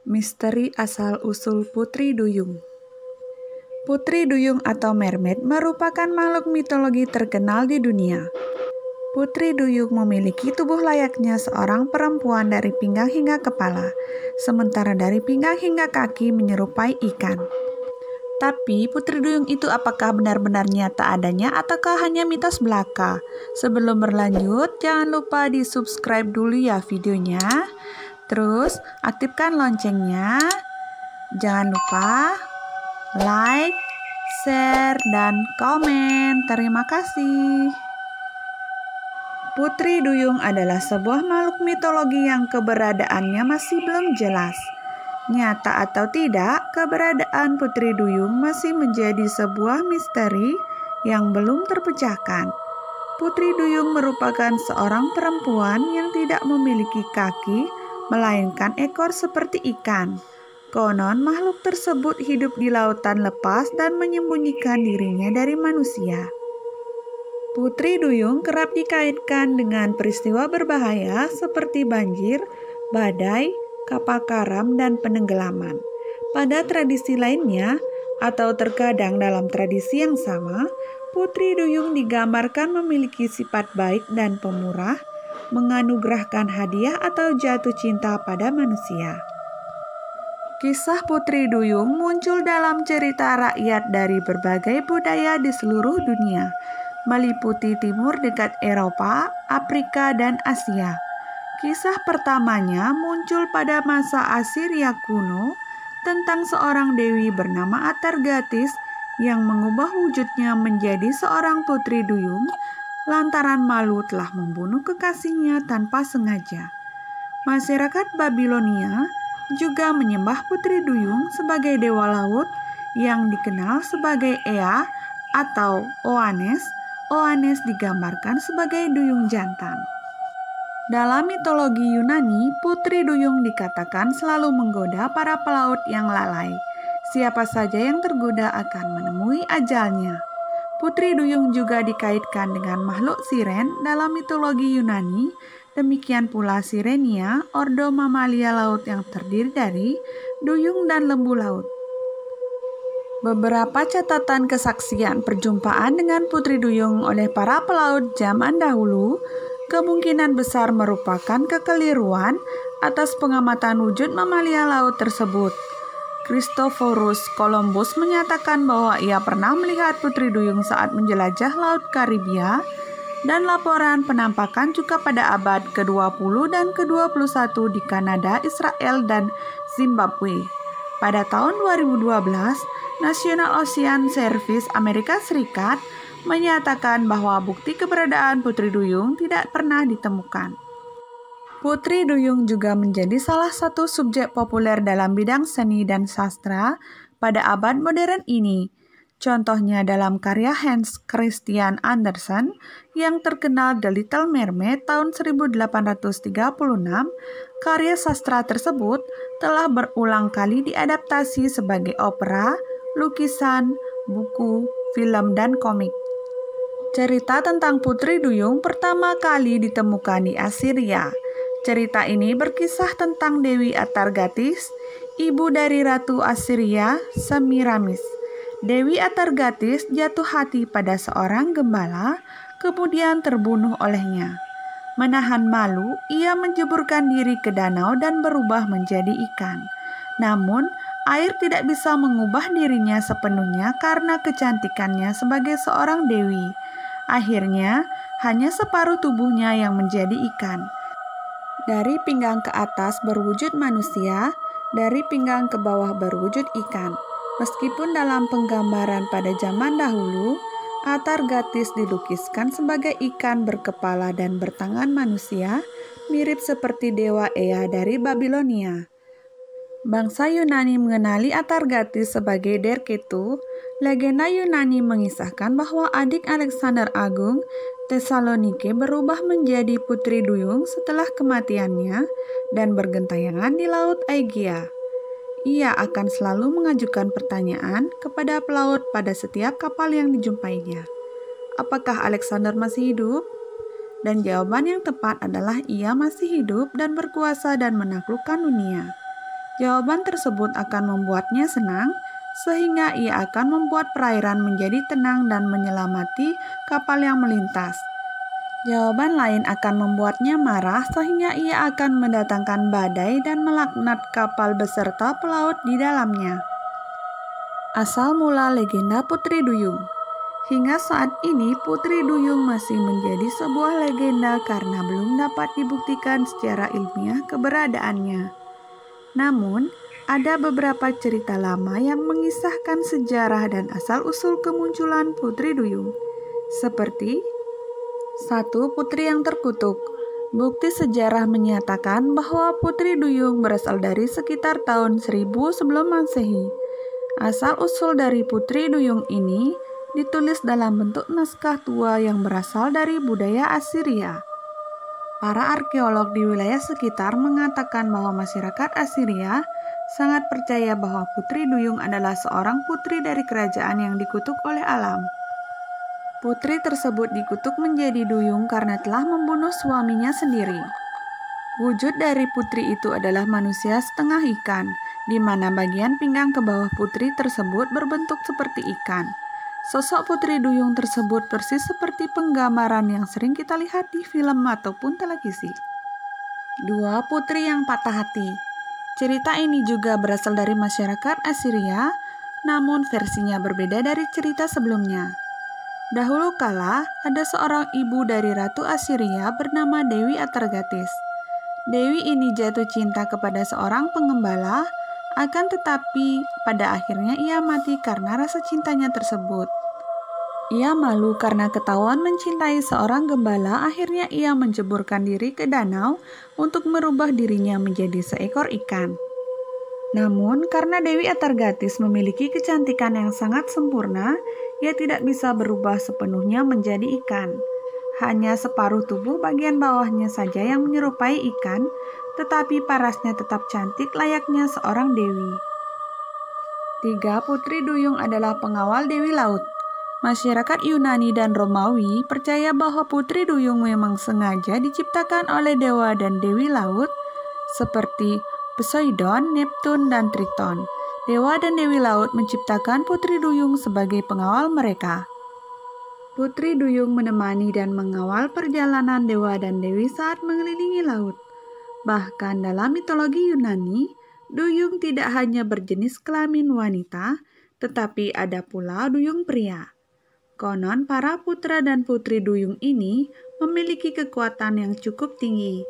Misteri asal-usul Putri Duyung. Putri Duyung atau mermaid merupakan makhluk mitologi terkenal di dunia. Putri Duyung memiliki tubuh layaknya seorang perempuan dari pinggang hingga kepala, sementara dari pinggang hingga kaki menyerupai ikan. Tapi Putri Duyung itu apakah benar-benar nyata adanya ataukah hanya mitos belaka? Sebelum berlanjut, jangan lupa di-subscribe dulu ya videonya. Terus aktifkan loncengnya. Jangan lupa like, share, dan komen. Terima kasih. Putri Duyung adalah sebuah makhluk mitologi yang keberadaannya masih belum jelas. Nyata atau tidak, keberadaan Putri Duyung masih menjadi sebuah misteri yang belum terpecahkan. Putri Duyung merupakan seorang perempuan yang tidak memiliki kaki, melainkan ekor seperti ikan. Konon makhluk tersebut hidup di lautan lepas dan menyembunyikan dirinya dari manusia. Putri Duyung kerap dikaitkan dengan peristiwa berbahaya seperti banjir, badai, kapal karam, dan penenggelaman. Pada tradisi lainnya, atau terkadang dalam tradisi yang sama, Putri Duyung digambarkan memiliki sifat baik dan pemurah, menganugerahkan hadiah atau jatuh cinta pada manusia. Kisah Putri Duyung muncul dalam cerita rakyat dari berbagai budaya di seluruh dunia, meliputi timur dekat Eropa, Afrika, dan Asia. Kisah pertamanya muncul pada masa Asiria kuno tentang seorang dewi bernama Atargatis yang mengubah wujudnya menjadi seorang putri duyung lantaran malu telah membunuh kekasihnya tanpa sengaja. Masyarakat Babilonia juga menyembah Putri Duyung sebagai dewa laut yang dikenal sebagai Ea atau Oannes. Oannes digambarkan sebagai duyung jantan. Dalam mitologi Yunani, Putri Duyung dikatakan selalu menggoda para pelaut yang lalai. Siapa saja yang tergoda akan menemui ajalnya. Putri Duyung juga dikaitkan dengan makhluk siren dalam mitologi Yunani, demikian pula Sirenia, ordo mamalia laut yang terdiri dari duyung dan lembu laut. Beberapa catatan kesaksian perjumpaan dengan Putri Duyung oleh para pelaut zaman dahulu kemungkinan besar merupakan kekeliruan atas pengamatan wujud mamalia laut tersebut. Christophorus Columbus menyatakan bahwa ia pernah melihat Putri Duyung saat menjelajah Laut Karibia, dan laporan penampakan juga pada abad ke-20 dan ke-21 di Kanada, Israel, dan Zimbabwe. Pada tahun 2012, National Ocean Service Amerika Serikat menyatakan bahwa bukti keberadaan Putri Duyung tidak pernah ditemukan. Putri Duyung juga menjadi salah satu subjek populer dalam bidang seni dan sastra pada abad modern ini. Contohnya dalam karya Hans Christian Andersen yang terkenal The Little Mermaid tahun 1836, karya sastra tersebut telah berulang kali diadaptasi sebagai opera, lukisan, buku, film, dan komik. Cerita tentang Putri Duyung pertama kali ditemukan di Asiria. Cerita ini berkisah tentang Dewi Atargatis, ibu dari Ratu Asiria, Semiramis. Dewi Atargatis jatuh hati pada seorang gembala, kemudian terbunuh olehnya. Menahan malu, ia menjeburkan diri ke danau dan berubah menjadi ikan. Namun, air tidak bisa mengubah dirinya sepenuhnya karena kecantikannya sebagai seorang dewi. Akhirnya, hanya separuh tubuhnya yang menjadi ikan. Dari pinggang ke atas berwujud manusia, dari pinggang ke bawah berwujud ikan. Meskipun dalam penggambaran pada zaman dahulu, Atargatis dilukiskan sebagai ikan berkepala dan bertangan manusia, mirip seperti dewa Ea dari Babilonia. Bangsa Yunani mengenali Atargatis sebagai Derketu. Legenda Yunani mengisahkan bahwa adik Alexander Agung, Tesalonike, berubah menjadi Putri Duyung setelah kematiannya dan bergentayangan di Laut Aegea. Ia akan selalu mengajukan pertanyaan kepada pelaut pada setiap kapal yang dijumpainya. Apakah Alexander masih hidup? Dan jawaban yang tepat adalah ia masih hidup dan berkuasa dan menaklukkan dunia. Jawaban tersebut akan membuatnya senang, sehingga ia akan membuat perairan menjadi tenang dan menyelamati kapal yang melintas. Jawaban lain akan membuatnya marah, sehingga ia akan mendatangkan badai dan melaknat kapal beserta pelaut di dalamnya. Asal mula legenda Putri Duyung. Hingga saat ini, Putri Duyung masih menjadi sebuah legenda karena belum dapat dibuktikan secara ilmiah keberadaannya. Namun, ada beberapa cerita lama yang mengisahkan sejarah dan asal-usul kemunculan Putri Duyung. Seperti 1. Putri yang terkutuk. Bukti sejarah menyatakan bahwa Putri Duyung berasal dari sekitar tahun 1000 sebelum Masehi. Asal-usul dari Putri Duyung ini ditulis dalam bentuk naskah tua yang berasal dari budaya Assyria. Para arkeolog di wilayah sekitar mengatakan bahwa masyarakat Assyria sangat percaya bahwa Putri Duyung adalah seorang putri dari kerajaan yang dikutuk oleh alam. Putri tersebut dikutuk menjadi duyung karena telah membunuh suaminya sendiri. Wujud dari putri itu adalah manusia setengah ikan, di mana bagian pinggang ke bawah putri tersebut berbentuk seperti ikan. Sosok Putri Duyung tersebut persis seperti penggambaran yang sering kita lihat di film ataupun televisi. 2. Putri yang patah hati. Cerita ini juga berasal dari masyarakat Assyria, namun versinya berbeda dari cerita sebelumnya. Dahulu kala, ada seorang ibu dari Ratu Assyria bernama Dewi Atargatis. Dewi ini jatuh cinta kepada seorang pengembala, akan tetapi pada akhirnya ia mati karena rasa cintanya tersebut. Ia malu karena ketahuan mencintai seorang gembala, akhirnya ia menjeburkan diri ke danau untuk merubah dirinya menjadi seekor ikan. Namun, karena Dewi Atargatis memiliki kecantikan yang sangat sempurna, ia tidak bisa berubah sepenuhnya menjadi ikan. Hanya separuh tubuh bagian bawahnya saja yang menyerupai ikan, tetapi parasnya tetap cantik layaknya seorang dewi. 3. Putri Duyung adalah pengawal Dewi Laut. Masyarakat Yunani dan Romawi percaya bahwa Putri Duyung memang sengaja diciptakan oleh dewa dan dewi laut seperti Poseidon, Neptun, dan Triton. Dewa dan dewi laut menciptakan Putri Duyung sebagai pengawal mereka. Putri Duyung menemani dan mengawal perjalanan dewa dan dewi saat mengelilingi laut. Bahkan dalam mitologi Yunani, duyung tidak hanya berjenis kelamin wanita, tetapi ada pula duyung pria. Konon para putra dan putri duyung ini memiliki kekuatan yang cukup tinggi.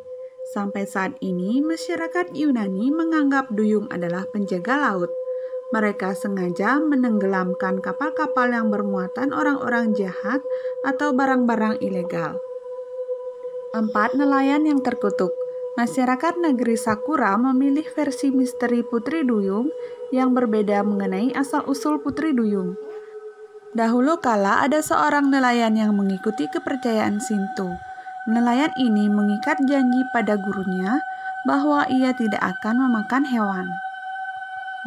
Sampai saat ini, masyarakat Yunani menganggap duyung adalah penjaga laut. Mereka sengaja menenggelamkan kapal-kapal yang bermuatan orang-orang jahat atau barang-barang ilegal. 4. Nelayan yang terkutuk. Masyarakat negeri Sakura memilih versi misteri Putri Duyung yang berbeda mengenai asal-usul Putri Duyung. Dahulu kala ada seorang nelayan yang mengikuti kepercayaan Shinto. Nelayan ini mengikat janji pada gurunya bahwa ia tidak akan memakan hewan.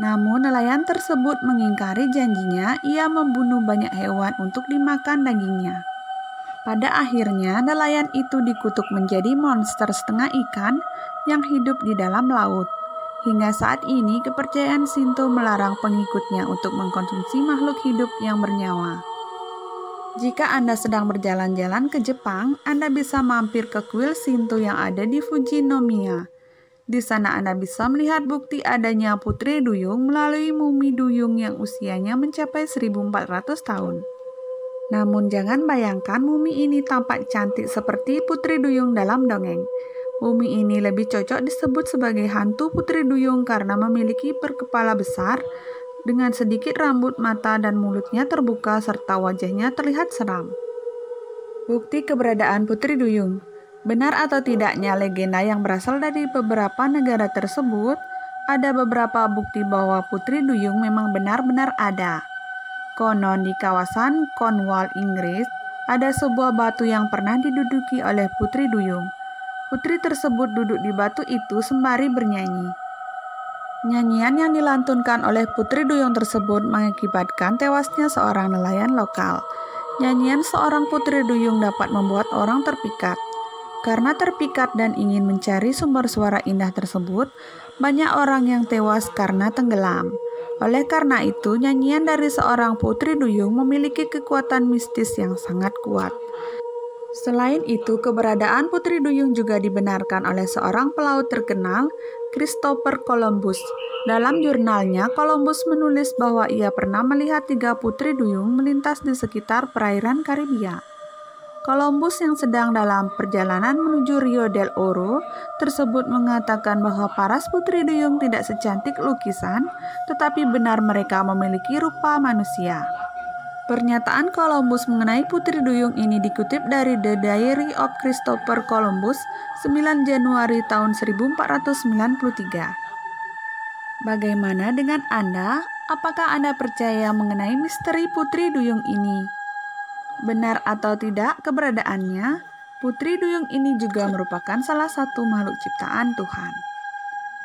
Namun nelayan tersebut mengingkari janjinya, ia membunuh banyak hewan untuk dimakan dagingnya. Pada akhirnya nelayan itu dikutuk menjadi monster setengah ikan yang hidup di dalam laut. Hingga saat ini, kepercayaan Shinto melarang pengikutnya untuk mengkonsumsi makhluk hidup yang bernyawa. Jika Anda sedang berjalan-jalan ke Jepang, Anda bisa mampir ke kuil Shinto yang ada di Fujinomiya. Di sana Anda bisa melihat bukti adanya Putri Duyung melalui mumi duyung yang usianya mencapai 1400 tahun. Namun jangan bayangkan mumi ini tampak cantik seperti Putri Duyung dalam dongeng. Mumi ini lebih cocok disebut sebagai hantu Putri Duyung karena memiliki perkepala besar dengan sedikit rambut, mata, dan mulutnya terbuka serta wajahnya terlihat seram. Bukti keberadaan Putri Duyung. Benar atau tidaknya legenda yang berasal dari beberapa negara tersebut, ada beberapa bukti bahwa Putri Duyung memang benar-benar ada. Konon di kawasan Cornwall, Inggris, ada sebuah batu yang pernah diduduki oleh Putri Duyung. Putri tersebut duduk di batu itu sembari bernyanyi. Nyanyian yang dilantunkan oleh Putri Duyung tersebut mengakibatkan tewasnya seorang nelayan lokal. Nyanyian seorang Putri Duyung dapat membuat orang terpikat. Karena terpikat dan ingin mencari sumber suara indah tersebut, banyak orang yang tewas karena tenggelam. Oleh karena itu, nyanyian dari seorang putri duyung memiliki kekuatan mistis yang sangat kuat. Selain itu, keberadaan putri duyung juga dibenarkan oleh seorang pelaut terkenal, Christopher Columbus. Dalam jurnalnya, Columbus menulis bahwa ia pernah melihat 3 putri duyung melintas di sekitar perairan Karibia. Columbus yang sedang dalam perjalanan menuju Rio del Oro tersebut mengatakan bahwa paras putri duyung tidak secantik lukisan, tetapi benar mereka memiliki rupa manusia. Pernyataan Columbus mengenai putri duyung ini dikutip dari The Diary of Christopher Columbus, 9 Januari tahun 1493. Bagaimana dengan Anda? Apakah Anda percaya mengenai misteri putri duyung ini? Benar atau tidak keberadaannya, putri duyung ini juga merupakan salah satu makhluk ciptaan Tuhan.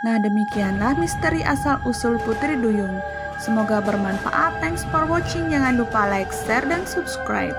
Nah, demikianlah misteri asal-usul putri duyung. Semoga bermanfaat. Thanks for watching. Jangan lupa like, share, dan subscribe.